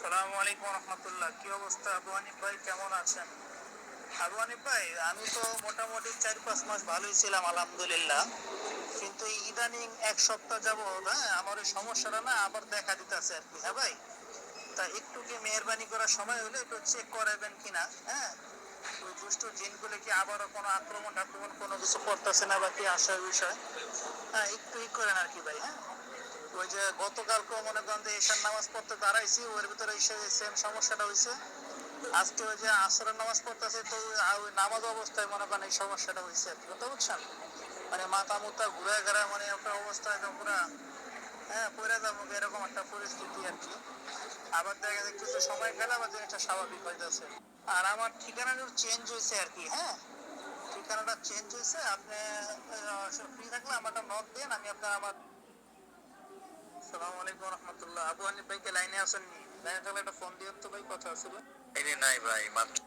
সালামু আলাইকুম রহমতুল্লাহ। কি অবস্থা আবু হানিফ ভাই, কেমন আছেন? আবু হানিফ ভাই, আমি তো মোটামুটি 4-5 মাস ভালোই ছিলাম আলহামদুলিল্লাহ, কিন্তু এই ইদানিং এক সপ্তাহ যাবৎ আমার ওই সমস্যাটা না আবার দেখা দিতেছে আর কি। হ্যাঁ ভাই, তা একটু কি মেহরবানি করার সময় হলে একটু চেক করাবেন কিনা? হ্যাঁ, ওই দুষ্ট জিনগুলো কি আবারও কোনো আক্রমণ টাক্রমণ কোনো কিছু করতেছে না বা কি আসার বিষয়? হ্যাঁ, একটু করেন আর কি ভাই। হ্যাঁ, ওই যে গতকালকে মনে করেন যে ঈশার নামাজ পড়তে দাঁড়াইছি, ওর ভিতরে সেম সমস্যাটা হয়েছে। আজকে ওই যে আসরের নামাজ পড়তেছে, তো ওই নামাজ অবস্থায় মনে করেন এই সমস্যাটা হয়েছে আর কি। কথা বুঝছেন? মানে মাথা মুথা ঘুরে ঘেরা, মানে একটা অবস্থা একদম পুরা, হ্যাঁ, পড়ে যাবো এরকম একটা পরিস্থিতি আর কি। আবার দেখা যায় কিছু সময় গেলে আবার জিনিসটা স্বাভাবিক হয়ে যাচ্ছে। আর আমার ঠিকানাটা চেঞ্জ হয়েছে আর কি। হ্যাঁ, ঠিকানাটা চেঞ্জ হয়েছে। আপনি ফ্রি থাকলে আমারটা নক দেন, আমি আপনার আমার। সালামু আলাইকুম রহমতুল্লাহ। আবু হানিফ ভাই কে লাইনে আসেননি? লাইনে থাকলে একটা ফোন দিয়েন তো ভাই, কথা আছে ভাই। লাইনে নাই ভাই, মাত্র